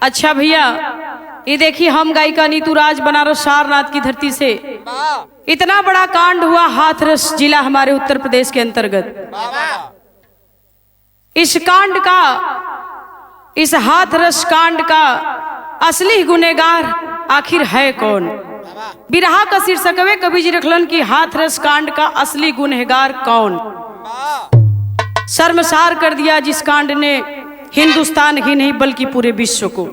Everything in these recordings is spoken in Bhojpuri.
अच्छा भैया, ये देखिए हम गायिका नीतू राज बनारस सारनाथ की धरती से इतना बड़ा कांड हुआ हाथरस जिला हमारे उत्तर प्रदेश के अंतर्गत। इस कांड का, इस हाथरस कांड का असली गुनहगार आखिर है कौन? बिरहा का शीर्षक वे कवि जी रखलन की हाथरस कांड का असली गुनहगार कौन। शर्मसार कर दिया जिस कांड ने हिंदुस्तान ही नहीं बल्कि पूरे विश्व को।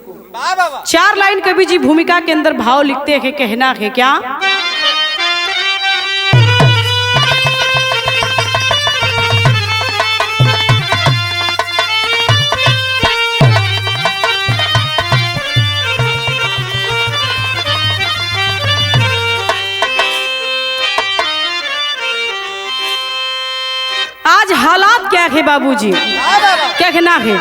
4 लाइन कवि जी भूमिका के अंदर भाव लिखते हैं, कहना है क्या? आज हालात क्या है बाबूजी, क्या कहना है?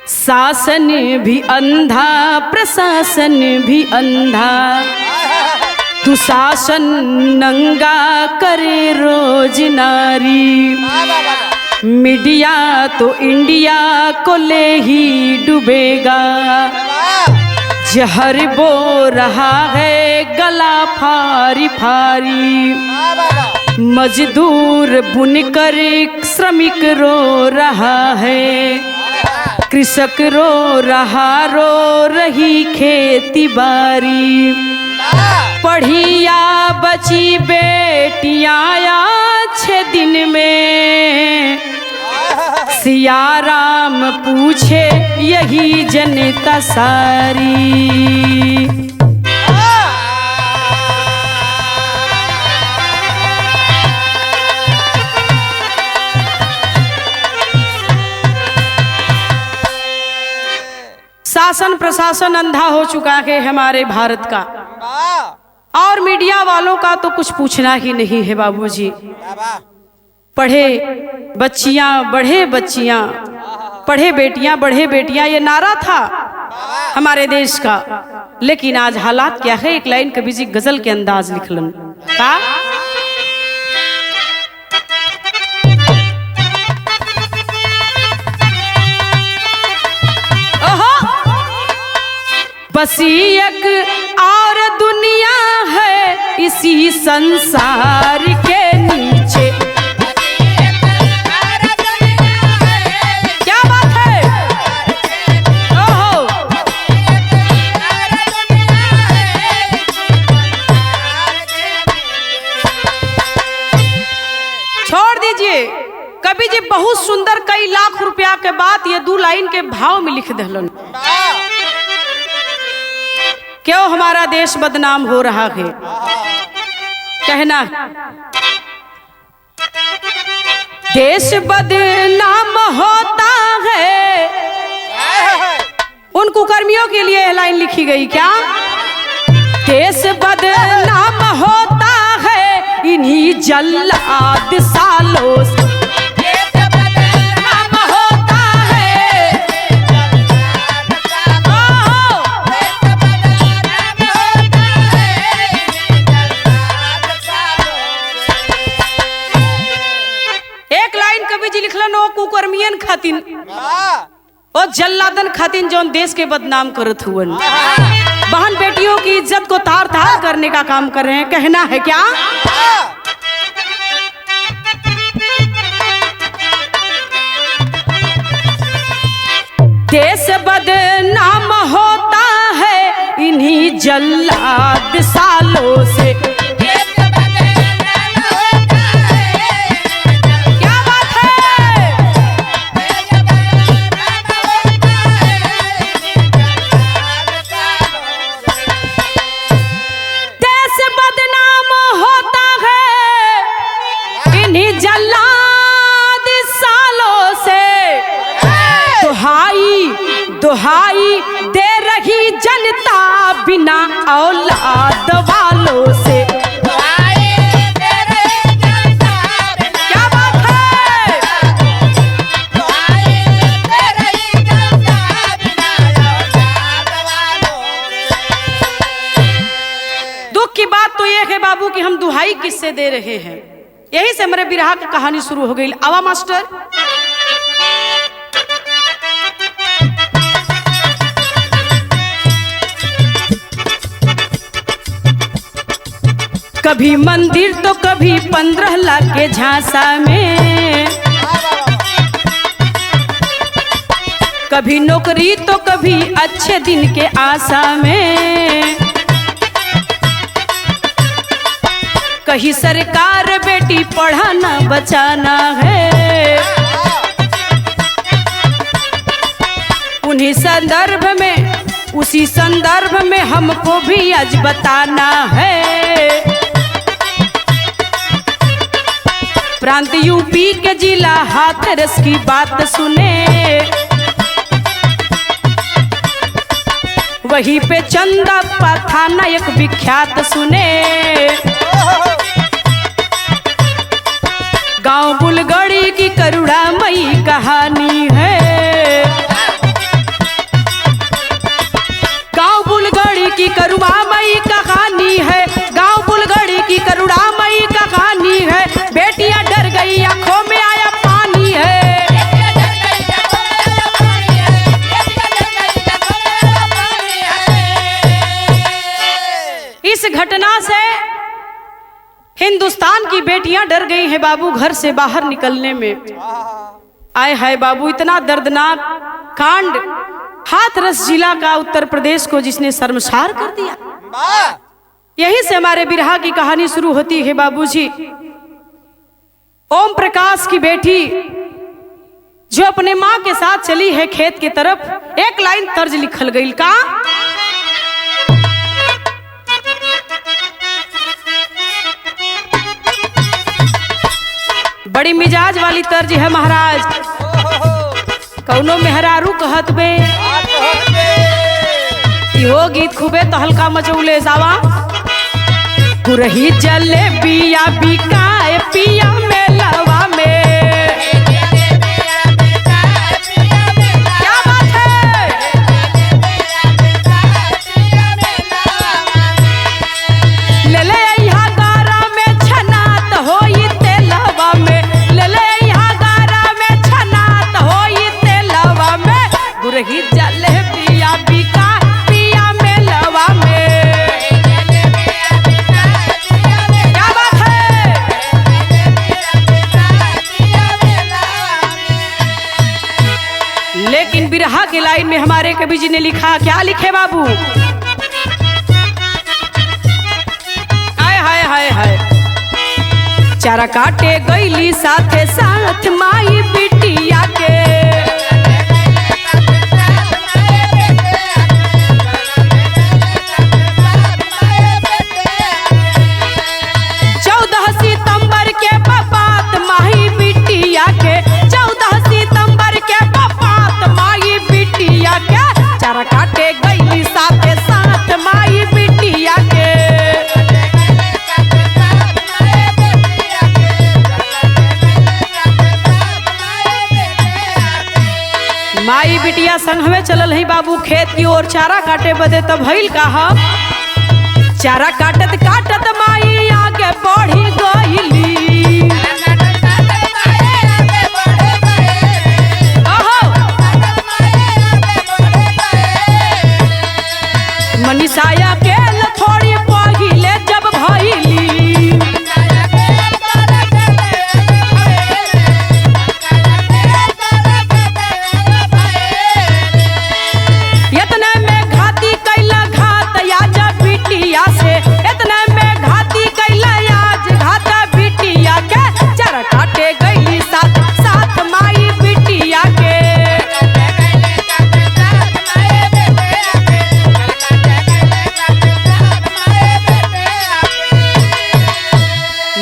शासन भी अंधा, प्रशासन भी अंधा, दुशासन नंगा करे रोज नारी। मीडिया तो इंडिया को ले ही डूबेगा, जहर बो रहा है गला फारी फारी। मजदूर बुनकर श्रमिक रो रहा है, कृषक रो रहा, रो रही खेती बारी। पढ़िया बची बेटियां अच्छे दिन में, सिया राम पूछे यही जनता सारी। शासन प्रशासन अंधा हो चुका है हमारे भारत का, और मीडिया वालों का तो कुछ पूछना ही नहीं है बाबूजी। पढ़े बच्चियां बढ़े बच्चियां, पढ़े बेटियां बढ़े बेटियां, ये नारा था हमारे देश का। लेकिन आज हालात क्या है? एक लाइन कवि जी गजल के अंदाज लिखलन का, बस एक और दुनिया है इसी संसार के नीचे। क्या बात है? ओहो, छोड़ दीजिए। कवि जी बहुत सुंदर कई लाख रुपया के बाद ये 2 लाइन के भाव में लिख दहलन। क्यों हमारा देश बदनाम हो रहा है? कहना, देश बदनाम होता है, उन कुकर्मियों के लिए लाइन लिखी गई क्या? देश बदनाम होता है इन्हीं जल्लाद सालों से। कुकर्मियन खातिन और जल्लादन खातिन जौन देश के बदनाम करत हुवन, बहन बेटियों की इज्जत को तार तार करने का काम कर रहे हैं। कहना है क्या? देश बदनाम होता है इन्हीं जल्लाद सालों से। दुहाई दे रही जनता बिना औलाद वालों से। क्या बात है? दुख की बात तो यह है बाबू कि हम दुहाई किससे दे रहे हैं? यही से हमारे बिरहा की कहानी शुरू हो गई। आवा मास्टर। कभी मंदिर तो कभी 15 लाख के झांसा में, कभी नौकरी तो कभी अच्छे दिन के आशा में, कहीं सरकार बेटी पढ़ाना बचाना है, उन्हीं संदर्भ में उसी संदर्भ में हमको भी आज बताना है। प्रांत यूपी के जिला हाथरस की बात सुने, वहीं पे चंदापा थाना एक विख्यात सुने। गांव बुलगड़ी की करुणामयी कहानी है, गांव बुलगड़ी की करुणामयी कहानी है, गांव बुलगड़ी की करुणामयी कहानी है। बेटियां डर गई आंखों में आया पानी है, इस घटना से हिंदुस्तान की बेटियां डर गई हैं बाबू घर से बाहर निकलने में। आए हाय बाबू, इतना दर्दनाक कांड हाथरस जिला का उत्तर प्रदेश को जिसने शर्मसार कर दिया। यही से हमारे बिरहा की कहानी शुरू होती है बाबूजी। ओम प्रकाश की बेटी जो अपने माँ के साथ चली है खेत की तरफ, एक लाइन तर्ज लिखल गई का, बड़ी मिजाज वाली तर्ज है महाराज। कौनो मेहरारू कहत बे हो गीत खूबे तो हल्का मचौले सावा। गुरही जले बिया बिकाए पिया मेलवा में, क्या बात है। ले ले यहाँ गारा में छनात होई तेलवा में, ले ले यहाँ गारा में छनात होई तेलवा में। गुरही जले बिया बिका पिया मेलवा में, क्या बात है। लेकिन बिरहा के लाइन में हमारे कवि जी ने लिखा, क्या लिखे बाबू, हाय हाय हाय हाय। चारा काटे गईली साथे साथ माई बिटिया के, काटे गई साथे साथ माई बिटिया के। माई बिटिया संघवे चलल है बाबू खेत की ओर चारा काटे बदे, तब भइल का चारा काटत काटत माई आगे बढ़ी गईली। मनीषाया के थोड़ी पहिले जब भइली, इतने में घाती कैला घात आज बिटिया से, इतने में घाती कैला आज घात बिटिया के। चारा काटे गईली साथ साथ माई बिटिया के।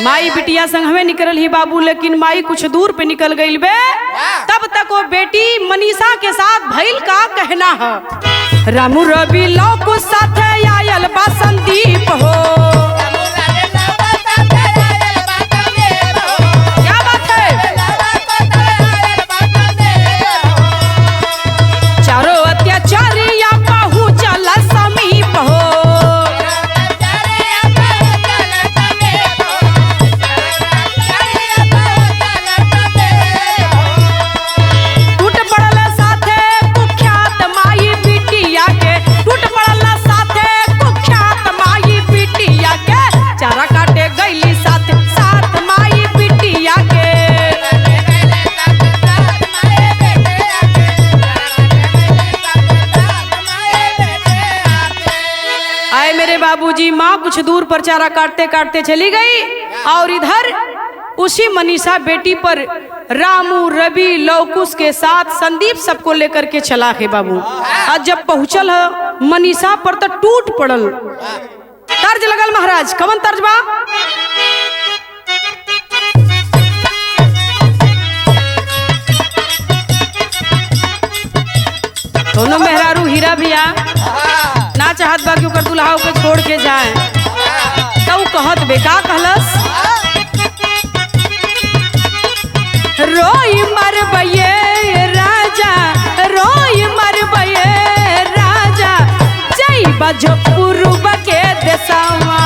माई बिटिया संग हमें निकल ही बाबू, लेकिन माई कुछ दूर पे निकल गई बे। तब तक वो बेटी मनीषा के साथ भइल का कहना है। रामू रवि लोक साथ आयल बा संदीप हो, क्या बात है। चारों अत्याचारिया पहुंचल समीप हो, बाबूजी माँ कुछ दूर पर चारा काटते काटते चली गई और इधर उसी मनीषा बेटी पर रामू, रवि, लौकुश के साथ संदीप सबको लेकर के चला है बाबू। आज जब पहुंचल है मनीषा पर तो टूट पड़ल। तर्ज लगल महाराज, कवन तर्ज बा? दोनों मेहरारू हीरा भैया ना चाहत बा कि ओकर दुल्हा के छोड़ के जाए, तो कहत बेका कहलस, रोई मरबये राजा, रोई मरबये राजा, जई बजो पूर्व के देशवा।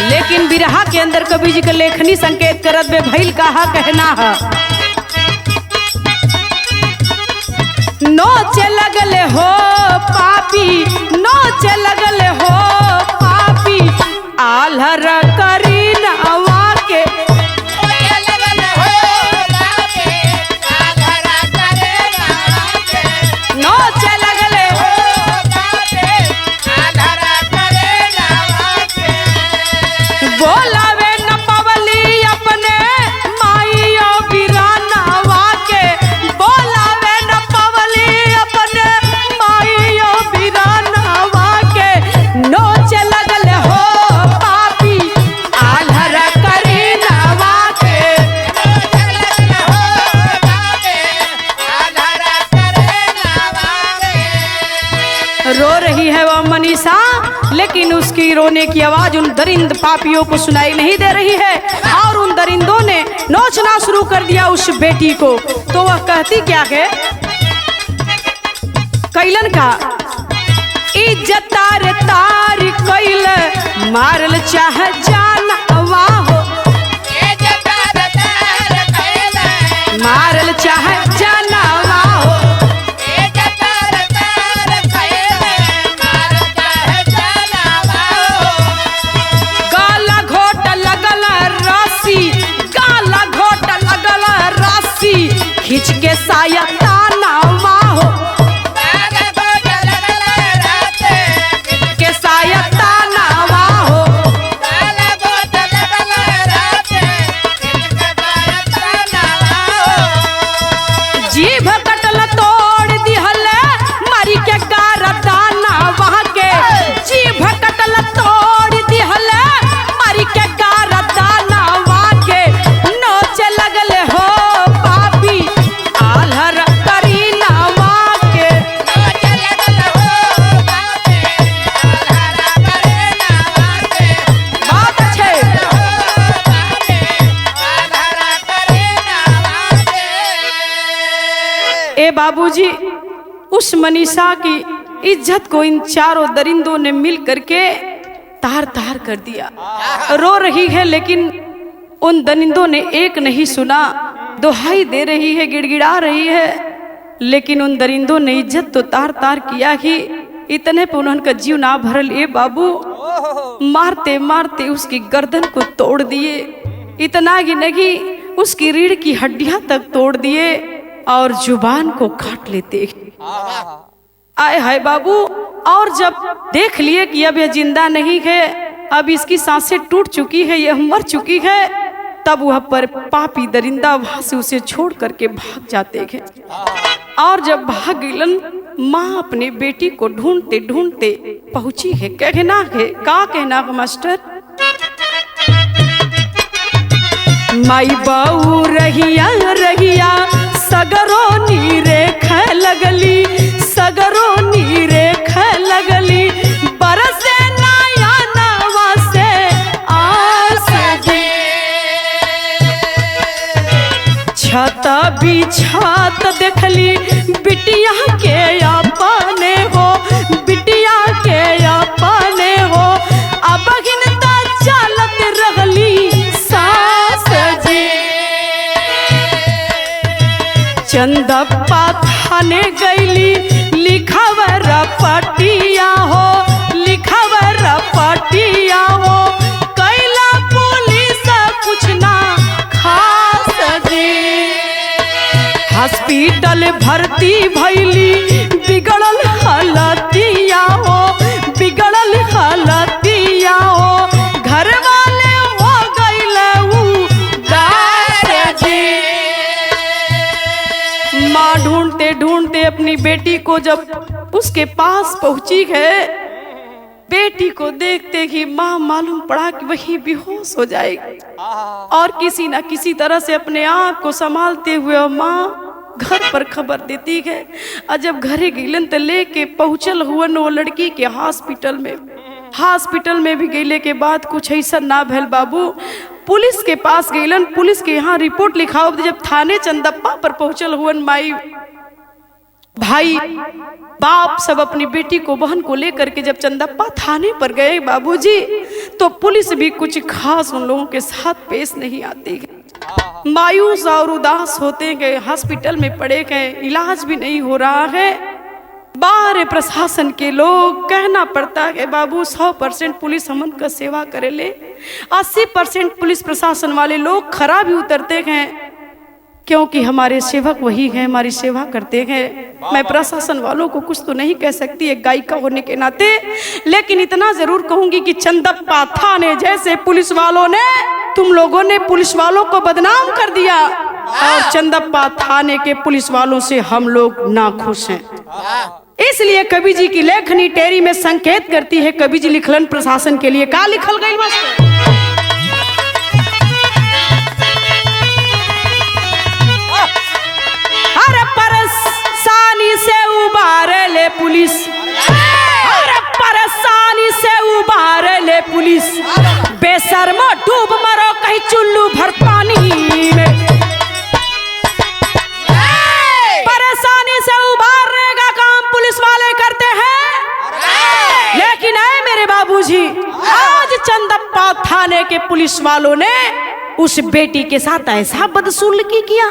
लेकिन बिरहा के अंदर कवि जी के लेखनी संकेत करत बे भइल कहा कहना है, नोचे लगले हो पापी, नोचे लगले हो पापी, आल्हर करी नवा के, नोचे लगले हो बोलावे न पवली अपने माइयो बिरानवा के, बोलावे न पवली अपने माइयो बिरानवा के, नोचे लगले हो पापी, आल्हर करी नवा के। रो रही है वह मनीषा, लेकिन उसकी रोने की आवाज उन दरिंद पापियों को सुनाई नहीं दे रही है और उन दरिंदों ने नोचना शुरू कर दिया उस बेटी को। तो वह कहती क्या है, कैलन का इज्जत तार तार कैल, मारल चाह जानवा हो, मारल चाह जानवा हो, गाला घोट लगल राशि, गाला घोट लगल राशि, खींच के साया तानावा हो, के साया तानावा हो, जीभ कटल तोड़ दिहल मारी के गारदाना वहाँ के, जीभ कटल तोड़ दिहल मारी के गारदाना वहाँ के, नोचे लगले हो पापी, आल्हर करी नवा के। बात अच्छे। ए बाबूजी, उस मनीषा की इज्जत को इन चारों दरिंदों ने मिल करके तार तार कर दिया। रो रही है लेकिन उन दरिंदों ने एक नहीं सुना, दुहाई दे रही है, गिड़गिड़ा रही है, लेकिन उन दरिंदों ने इज्जत तो तार तार किया ही, इतने पे उन्होंने जीव ना भरल। ए बाबू, मारते मारते उसकी गर्दन को तोड़ दिए, इतना ही नहीं उसकी रीढ़ की हड्डियां तक तोड़ दिए और जुबान को काट लेते। आए हाय बाबू, और जब देख लिए कि अब यह जिंदा नहीं है, अब इसकी सांसें टूट चुकी है, यह मर चुकी है, तब वह पर पापी दरिंदा वहां से उसे छोड़ करके भाग जाते हैं। और जब भाग गिलन, माँ अपने बेटी को ढूंढते ढूंढते पहुंची है। कहना है, का कहना है मास्टर, माई बाऊ रहिया रहिया सगरो नीरे ख लगली, सगरो नीरे ख लगली, बरसे नया नवा से आस जी, छत बिछात देखली बिटिया के अपने हो, बिटिया के अपने हो, अब हिनता चलत रहली सास जी, चंदप्पा थाने गईली लिखावर पटिया हो, लिखावर पटिया हो, कैला पुलिस हॉस्पिटल भर्ती भैली बिगड़ल हालतिया हो, बिगड़ल हालतिया हो, घर वाले हो गइले उदास जी। माँ ढूंढते ढूंढते अपनी बेटी को जब उसके पास पहुंची है, बेटी को देखते ही माँ मालूम पड़ा कि वही बेहोश हो जाएगी और किसी ना किसी तरह से अपने आप को संभालते हुए माँ घर पर खबर देती है। और जब घरे गिलन तो लेके पहुंचल हुआ वो लड़की के हॉस्पिटल में। हॉस्पिटल में भी गईले के बाद कुछ ऐसा ना भैल बाबू, पुलिस के पास गईलन, पुलिस के यहाँ रिपोर्ट लिखाओ। जब थाने चंदप्पा पर पहुंचल हुआ माई भाई बाप सब अपनी बेटी को बहन को लेकर के जब चंदप्पा थाने पर गए बाबूजी, तो पुलिस भी कुछ खास उन लोगों के साथ पेश नहीं आती है। मायूस और उदास होते गए, हॉस्पिटल में पड़े गए, इलाज भी नहीं हो रहा है। बाहर प्रशासन के लोग कहना पड़ता है बाबू 100% पुलिस हमन का सेवा करेले, 80% पुलिस प्रशासन वाले लोग खरा भी उतरते हैं क्योंकि हमारे सेवक वही हैं, हमारी सेवा करते हैं। मैं प्रशासन वालों को कुछ तो नहीं कह सकती एक गायिका होने के नाते, लेकिन इतना जरूर कहूंगी कि चंदप्पा थाने जैसे पुलिस वालों ने, तुम लोगों ने पुलिस वालों को बदनाम कर दिया और चंदप्पा थाने के पुलिस वालों से हम लोग नाखुश हैं। इसलिए कवि जी की लेखनी टेरी में संकेत करती है। कवि जी लिखलन प्रशासन के लिए का लिखल गई मास्टर? अरे परेशानी से उबार ले पुलिस, अरे परेशानी से उबार ले पुलिस, बेशर्मा डूब मरो कहीं चुल्लू भर पानी में। परेशानी से उबारने का काम पुलिस वाले करते हैं, लेकिन ऐ मेरे बाबूजी, आज चंदप्पा थाने के पुलिस वालों ने उस बेटी के साथ ऐसा बदसलूकी किया।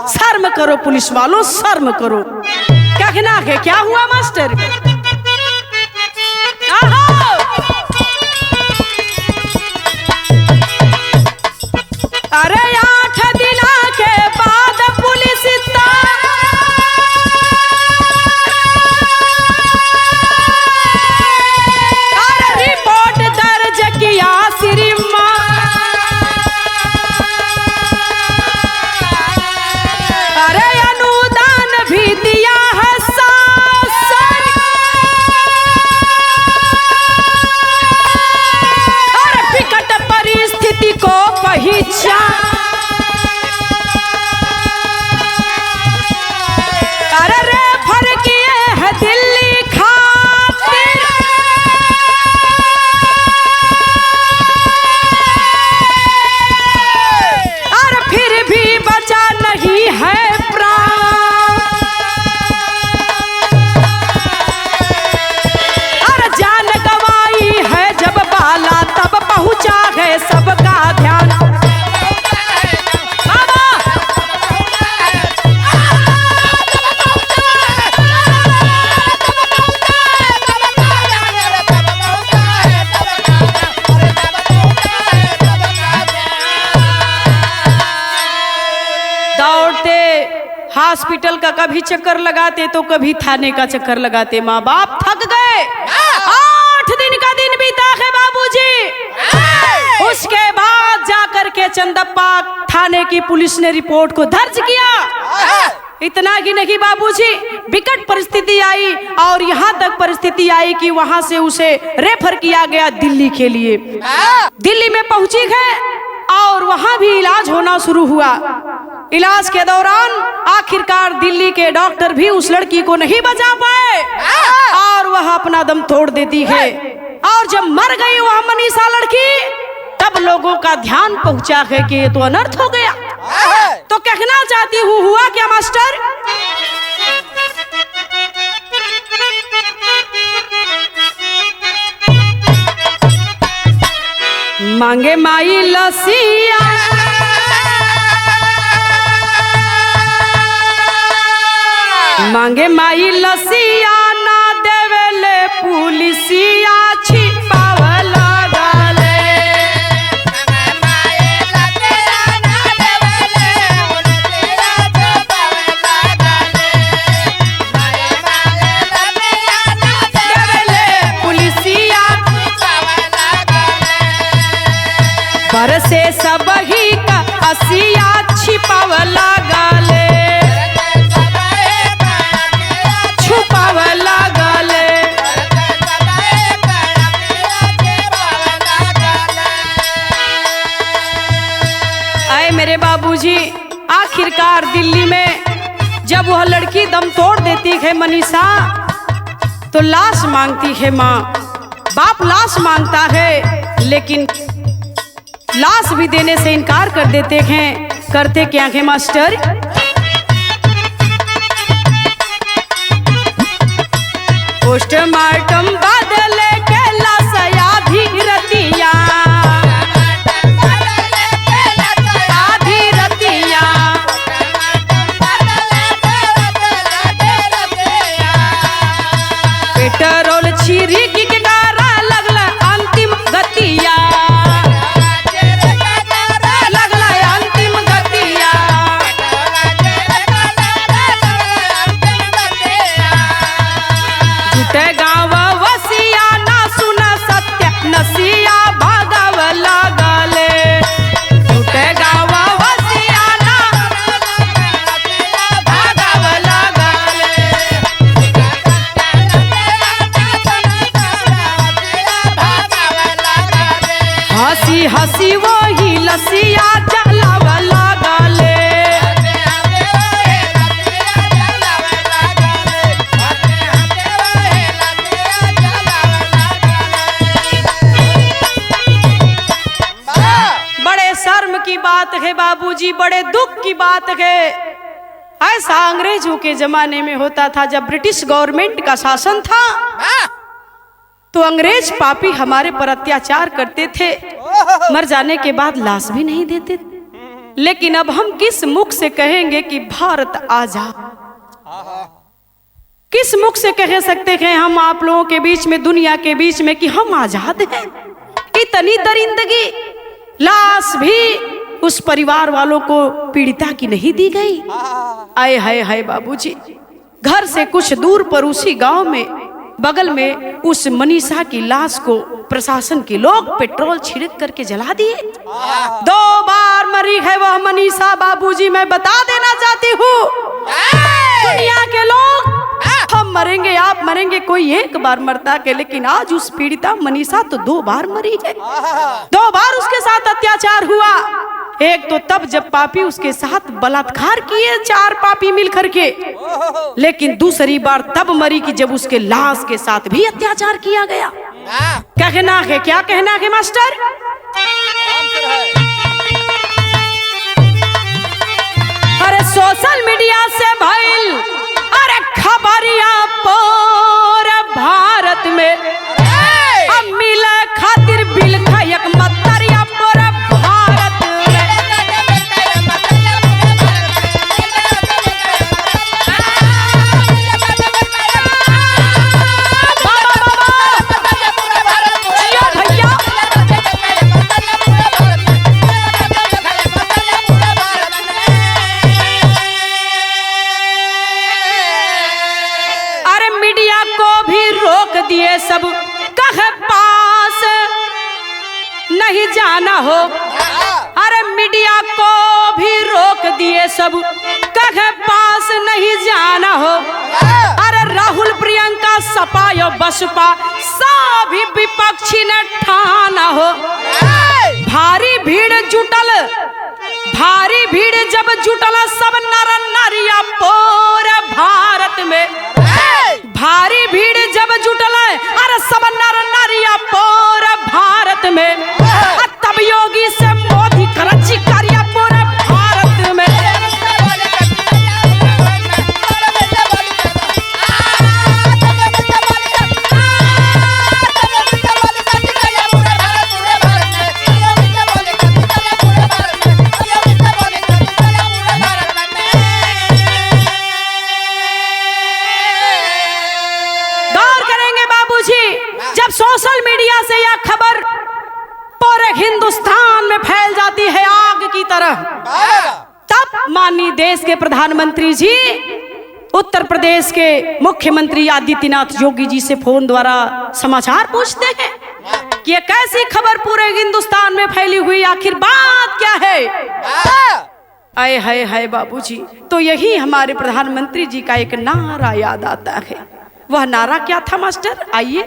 शर्म करो पुलिस वालों, शर्म करो। कहना है क्या हुआ मास्टर? अरे 8 दिन के बाद पुलिस रिपोर्ट दर्ज किया श्रीमान। अरे अनुदान भी दिया है शासन, अरे विकट परिस्थिति को पहचान। अरे रेफर किए है दिल्ली खातिर, और फिर भी बचा नहीं है प्राण। और जान गवाई है जब बाला तब पहुंचा है सबका ध्यान। दौड़ते हॉस्पिटल का कभी चक्कर लगाते तो कभी थाने का चक्कर लगाते। माँ बाप थक गए। 8 दिन का दिन बीता है बाबूजी। उसके बाद जाकर के चंदप्पा थाने की पुलिस ने रिपोर्ट को दर्ज किया। इतना ही नहीं बाबूजी, विकट परिस्थिति आई और यहाँ तक परिस्थिति आई कि वहां से उसे रेफर किया गया दिल्ली के लिए। दिल्ली में पहुंची है और वहां भी इलाज होना शुरू हुआ। इलाज के दौरान आखिरकार दिल्ली के डॉक्टर भी उस लड़की को नहीं बचा पाए और वह अपना दम तोड़ देती है। और जब मर गई वह मनीषा लड़की, तब लोगों का ध्यान पहुंचा है कि ये तो अनर्थ हो गया। तो कहना चाहती हूँ, हुआ क्या मास्टर? मांगे माई लसिया, मांगे माई लसिया, ना देवेले पुलिसिया छिपावल गाले। जब वह लड़की दम तोड़ देती है मनीषा तो लाश मांगती है माँ। बाप लाश मांगता है लेकिन लाश भी देने से इनकार कर देते हैं। करते क्या है मास्टर? पोस्टमार्टम बदले के लाश आधी रतिया, आधी रतिया पेट्रोल छिरी की गारा लगला अंतिम गतिया, लगला अंतिम गतिया। झूठे गाँव वसिया ना सुना सत्य नसिया भागव लागले, झूठे गाँव वसिया ना भागव लागले। हंसी हंसी वो ही लसिया जलाव लागले। बड़े शर्म की बात है बाबूजी, बड़े दुख की बात है। ऐसा अंग्रेजों के जमाने में होता था जब ब्रिटिश गवर्नमेंट का शासन था तो अंग्रेज पापी हमारे पर अत्याचार करते थे, मर जाने के बाद लाश भी नहीं देते। लेकिन अब हम किस मुख से कहेंगे कि भारत आजाद? किस मुख से कह सकते हैं हम आप लोगों के बीच में, दुनिया के बीच में कि हम आजाद हैं? इतनी दरिंदगी, लाश भी उस परिवार वालों को पीड़िता की नहीं दी गई। आए हाय हाय बाबूजी, घर से कुछ दूर पर उसी गांव में बगल में उस मनीषा की लाश को प्रशासन के लोग पेट्रोल छिड़क करके जला दिए। 2 बार मरी है वह मनीषा बाबूजी, मैं बता देना चाहती हूँ दुनिया के लोग। हम मरेंगे, आप मरेंगे, कोई एक बार मरता है, लेकिन आज उस पीड़िता मनीषा तो 2 बार मरी है। 2 बार उसके साथ अत्याचार हुआ। एक तो तब जब पापी उसके साथ बलात्कार किए 4 पापी मिल करके, लेकिन दूसरी बार तब मरी कि जब उसके लाश के साथ भी अत्याचार किया गया। कहना है, क्या कहना है मास्टर? अरे सोशल मीडिया से भइल अरे खबरिया पूरे भारत में अब मिले खातिर बिल खायक मतरिया पूरे भारत में। जियो भैया, अरे मीडिया को भी रोक दिए सब, कहे पास नहीं जाना हो। अरे मीडिया को भी रोक दिए सब, कहे पास नहीं जाना हो। अरे राहुल प्रियंका सपा यो बसपा सभी विपक्षी ने ठाना हो। भारी भीड़ जुटल, भारी भीड़ जब जुटल सब नर नारिया पूरे भारत में। भारी भीड़ जब जुटल अरे सब नर नारिया पूरे भारत में। तब योगी से मोदी करची कारिया पूरे भारत में। जब सोशल मीडिया से यह खबर पूरे हिंदुस्तान में फैल जाती है आग की तरह, तब माननीय देश के प्रधानमंत्री जी उत्तर प्रदेश के मुख्यमंत्री आदित्यनाथ योगी जी से फोन द्वारा समाचार पूछते हैं कि ये कैसी खबर पूरे हिंदुस्तान में फैली हुई, आखिर बात क्या है? आए हाय हाय बाबूजी, तो यही हमारे प्रधानमंत्री जी का एक नारा याद आता है। वह नारा क्या था मास्टर? आइए।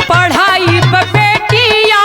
पढ़ाई पे बेटिया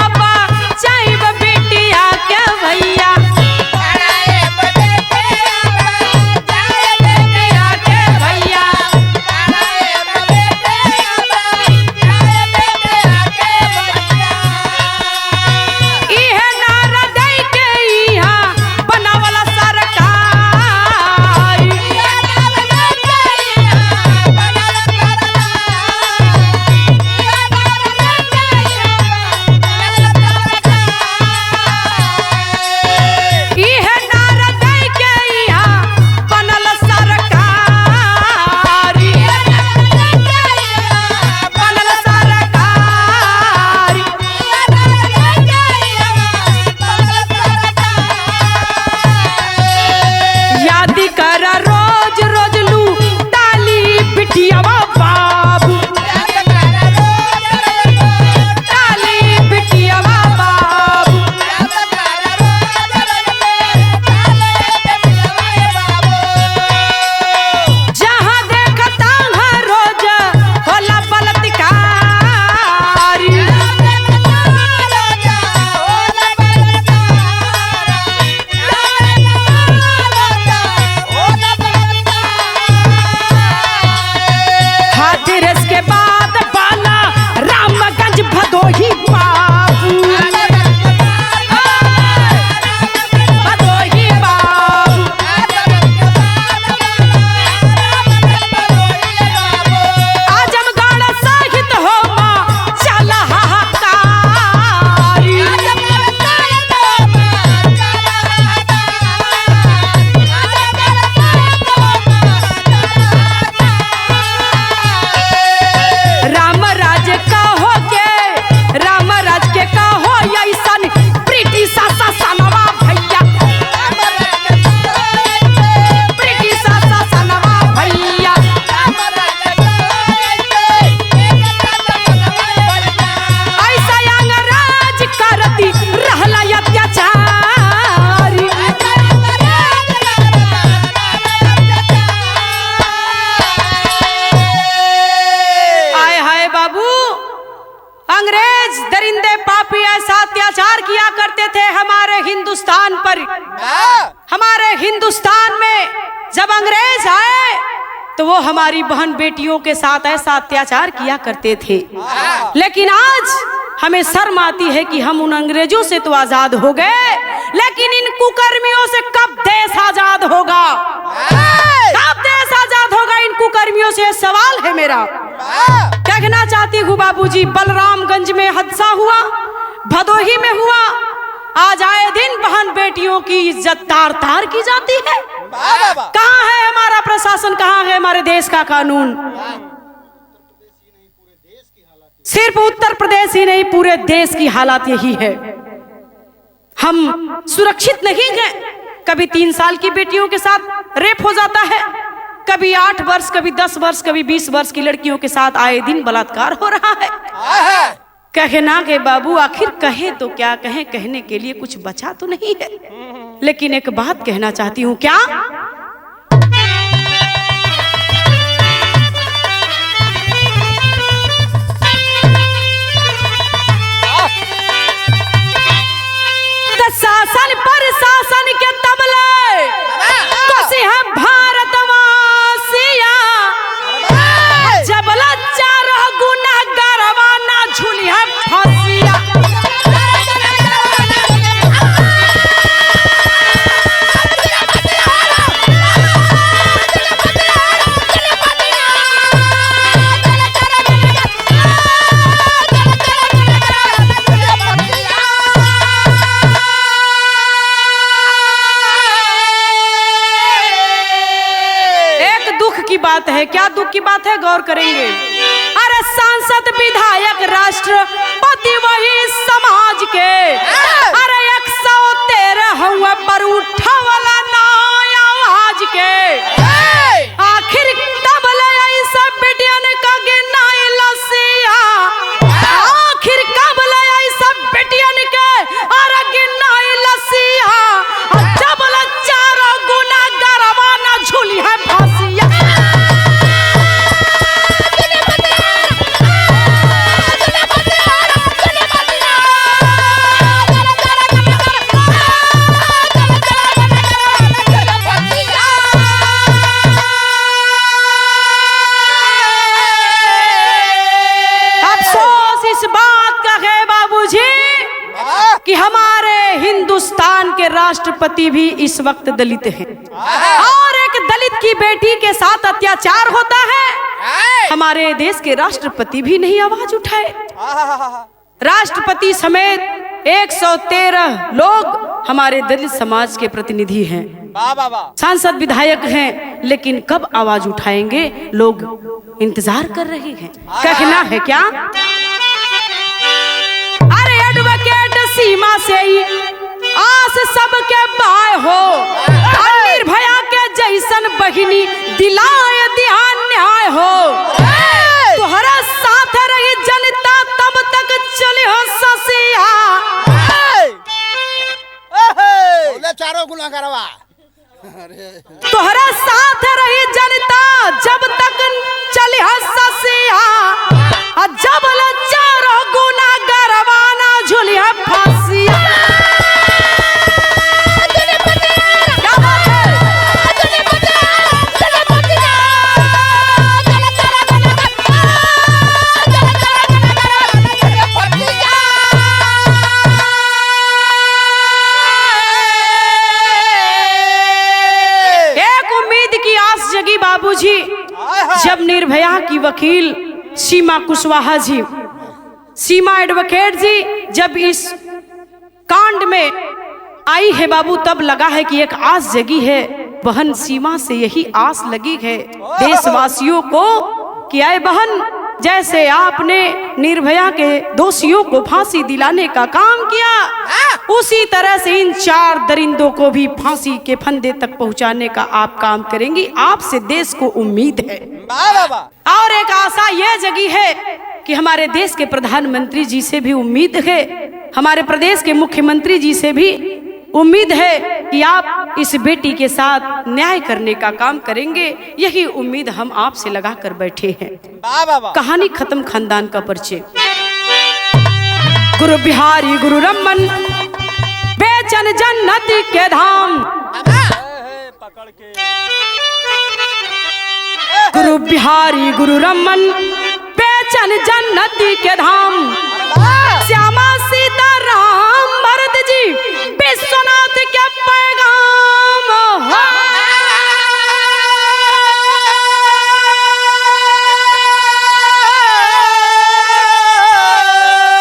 हिंदुस्तान पर। हमारे हिंदुस्तान में जब अंग्रेज आए तो वो हमारी बहन बेटियों के साथ ऐसा अत्याचार किया करते थे, लेकिन आज हमें शर्म आती है कि हम उन अंग्रेजों से तो आजाद हो गए, लेकिन इन कुकर्मियों से कब देश आजाद होगा? कब देश आजाद होगा इन कुकर्मियों से? सवाल है मेरा। कहना चाहती हूँ बाबूजी, बलरामगंज में हादसा हुआ, भदोही में हुआ, आज आए दिन बहन बेटियों की इज्जत तार तार की जाती है। कहाँ है हमारा प्रशासन, कहाँ है हमारे देश का कानून? सिर्फ उत्तर प्रदेश ही नहीं, पूरे देश की हालत यही है। हम सुरक्षित नहीं हैं। कभी 3 साल की बेटियों के साथ रेप हो जाता है, कभी 8 वर्ष, कभी 10 वर्ष, कभी 20 वर्ष की लड़कियों के साथ आए दिन बलात्कार हो रहा है। कहना के बाबू, आखिर कहे तो क्या कहें, कहने के लिए कुछ बचा तो नहीं है। लेकिन एक बात कहना चाहती हूँ, क्या शासन पर शासन के तबले कोसी हम भारतवासिया, जब लज्जा रह गुनाह गरवाना झूली है फांसिया। बात है, क्या दुख की बात है, गौर करेंगे। अरे सांसद विधायक राष्ट्रपति वही समाज के, अरे 113 हुआ पर उठा वाला नया आवाज के, आखिर तब ले ऐसा बेटियन का गिनाई लसिया, आखिर कब ले ऐसा बेटियन के अरे गिनाई लसिया, जब ले 4 गुना गरवाना झूली है फांसिया। कि हमारे हिंदुस्तान के राष्ट्रपति भी इस वक्त दलित हैं और एक दलित की बेटी के साथ अत्याचार होता है, हमारे देश के राष्ट्रपति भी नहीं आवाज उठाए। राष्ट्रपति समेत 113 लोग हमारे दलित समाज के प्रतिनिधि हैं, सांसद विधायक हैं, लेकिन कब आवाज उठाएंगे? लोग इंतजार कर रहे हैं। कहना है क्या? अरे एडवोकेट सीमा से ही आस सबके बाय हो, निर्भया के जैसन बहिनी दिलाए ध्यान न्याय हो, तुम्हारा साथ रही जनता तब तक चली हो ससिया, चारों गुना करवा, तुम्हारा साथ रही जनता जब तक चली हो ससिया, जब ल 4 गुना गरवाना झूलिया फांसिया। एक उम्मीद की आस जगी बाबूजी, जब निर्भया की वकील सीमा कुशवाहा जी, सीमा एडवोकेट जी जब इस कांड में आई है बाबू, तब लगा है कि एक आस जगी है। बहन सीमा से यही आस लगी है देशवासियों को कि आए बहन, जैसे आपने निर्भया के दोषियों को फांसी दिलाने का काम किया, उसी तरह से इन 4 दरिंदों को भी फांसी के फंदे तक पहुंचाने का आप काम करेंगी। आपसे देश को उम्मीद है। और एक आशा यह जगी है कि हमारे देश के प्रधानमंत्री जी से भी उम्मीद है, हमारे प्रदेश के मुख्यमंत्री जी से भी उम्मीद है कि आप इस बेटी के साथ न्याय करने का काम करेंगे। यही उम्मीद हम आपसे लगा कर बैठे हैं। कहानी खत्म, खानदान का परिचय। गुरु बिहारी गुरु रमन बेचन जन्नत के धाम। गुरु बिहारी गुरु रमन बेचन जन्नत के धाम। श्यामा सीता राम भरत जी विश्वनाथ के पैगाम।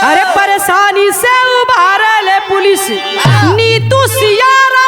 अरे परेशानी से उबारे ले पुलिस नीतू सियारा